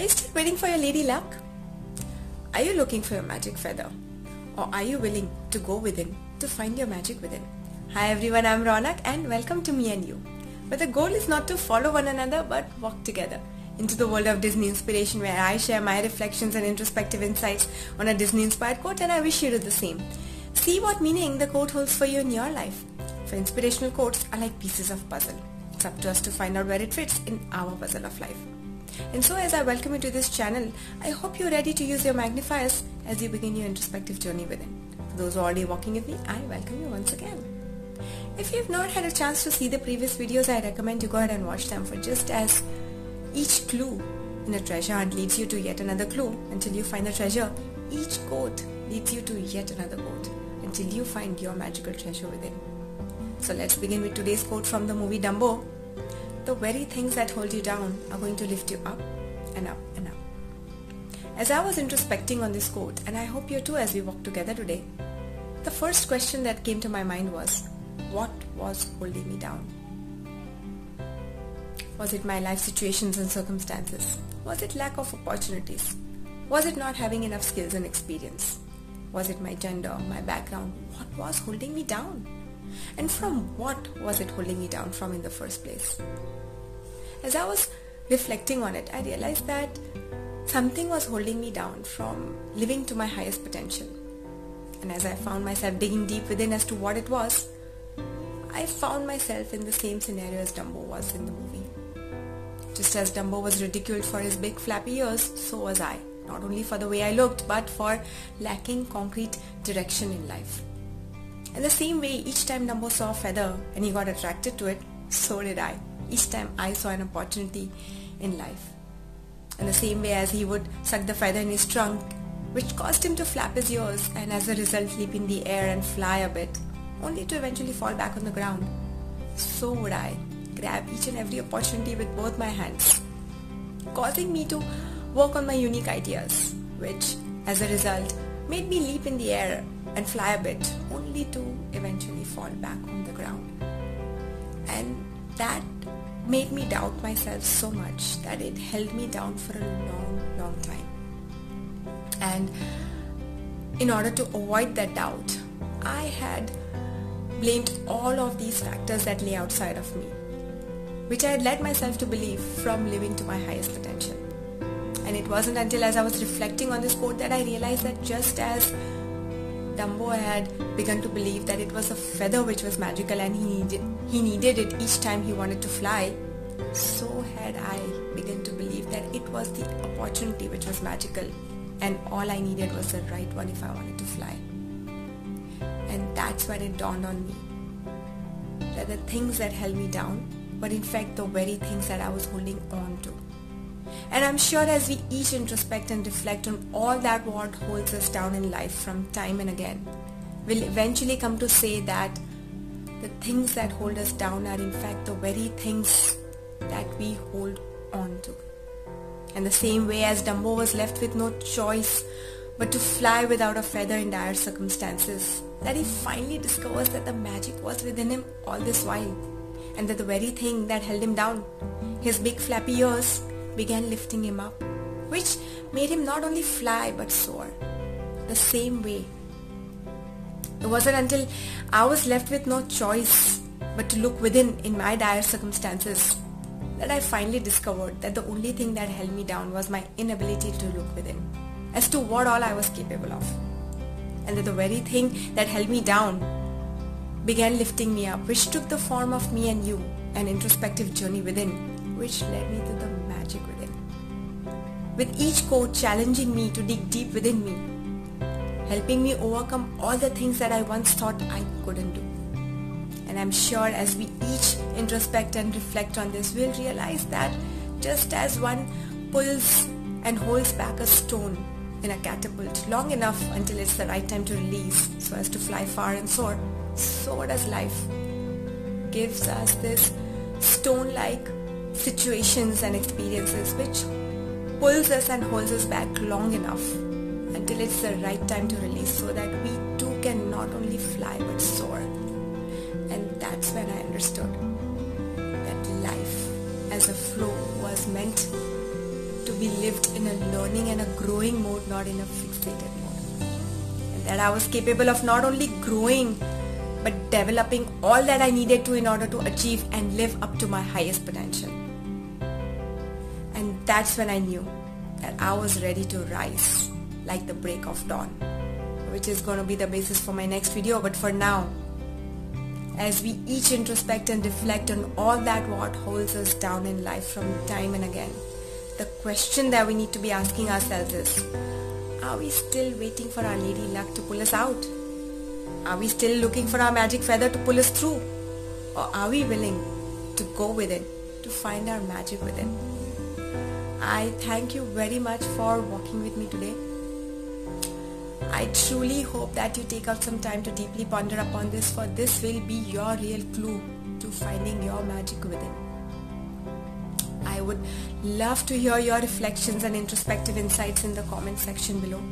Are you still waiting for your lady luck? Are you looking for your magic feather? Or are you willing to go within to find your magic within? Hi everyone, I'm Ronak and welcome to Me and You, where the goal is not to follow one another but walk together into the world of Disney inspiration, where I share my reflections and introspective insights on a Disney inspired quote, and I wish you do the same. See what meaning the quote holds for you in your life. For inspirational quotes are like pieces of puzzle. It's up to us to find out where it fits in our puzzle of life. And so as I welcome you to this channel, I hope you're ready to use your magnifiers as you begin your introspective journey within. For those who are already walking with me, I welcome you once again. If you've not had a chance to see the previous videos, I recommend you go ahead and watch them, for just as each clue in a treasure hunt leads you to yet another clue until you find the treasure, each quote leads you to yet another quote until you find your magical treasure within. So let's begin with today's quote from the movie Dumbo. The very things that hold you down are going to lift you up and up and up. As I was introspecting on this quote, and I hope you too as we walk together today, the first question that came to my mind was, what was holding me down? Was it my life situations and circumstances? Was it lack of opportunities? Was it not having enough skills and experience? Was it my gender, my background? What was holding me down? And from what was it holding me down from in the first place? As I was reflecting on it, I realized that something was holding me down from living to my highest potential. And as I found myself digging deep within as to what it was, I found myself in the same scenario as Dumbo was in the movie. Just as Dumbo was ridiculed for his big flappy ears, so was I. Not only for the way I looked, but for lacking concrete direction in life. And the same way, each time Dumbo saw a feather and he got attracted to it, so did I. Each time I saw an opportunity in life. And the same way as he would suck the feather in his trunk, which caused him to flap his ears and as a result leap in the air and fly a bit, only to eventually fall back on the ground, so would I grab each and every opportunity with both my hands, causing me to work on my unique ideas, which as a result made me leap in the air and fly a bit, only to eventually fall back on the ground. And that made me doubt myself so much that it held me down for a long time. And in order to avoid that doubt, I had blamed all of these factors that lay outside of me, which I had led myself to believe from living to my highest potential. And it wasn't until as I was reflecting on this quote that I realized that just as Dumbo had begun to believe that it was a feather which was magical and he needed it each time he wanted to fly, so had I begun to believe that it was the opportunity which was magical and all I needed was the right one if I wanted to fly. And that's when it dawned on me that the things that held me down were in fact the very things that I was holding on to. And I'm sure as we each introspect and reflect on all that what holds us down in life from time and again, we'll eventually come to say that the things that hold us down are in fact the very things that we hold on to. And the same way as Dumbo was left with no choice but to fly without a feather in dire circumstances, that he finally discovers that the magic was within him all this while, and that the very thing that held him down, his big flappy ears, began lifting him up, which made him not only fly but soar. The same way, it wasn't until I was left with no choice but to look within in my dire circumstances that I finally discovered that the only thing that held me down was my inability to look within as to what all I was capable of, and that the very thing that held me down began lifting me up, which took the form of me and you, an introspective journey within, which led me to the magic within. With each quote challenging me to dig deep within me, helping me overcome all the things that I once thought I couldn't do. And I'm sure as we each introspect and reflect on this, we'll realize that just as one pulls and holds back a stone in a catapult long enough until it's the right time to release so as to fly far and soar, so does life. Gives us this stone-like situations and experiences which pulls us and holds us back long enough until it's the right time to release so that we too can not only fly but soar. And that's when I understood that life as a flow was meant to be lived in a learning and a growing mode, not in a fixated mode. And that I was capable of not only growing but developing all that I needed to in order to achieve and live up to my highest potential. And that's when I knew that I was ready to rise like the break of dawn, which is going to be the basis for my next video. But for now, as we each introspect and reflect on all that what holds us down in life from time and again, the question that we need to be asking ourselves is, are we still waiting for our lady luck to pull us out? Are we still looking for our magic feather to pull us through? Or are we willing to go within, to find our magic within? I thank you very much for walking with me today. I truly hope that you take out some time to deeply ponder upon this, for this will be your real clue to finding your magic within. I would love to hear your reflections and introspective insights in the comment section below.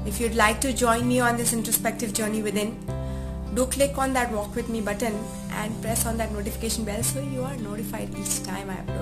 If you'd like to join me on this introspective journey within, do click on that walk with me button and press on that notification bell so you are notified each time I upload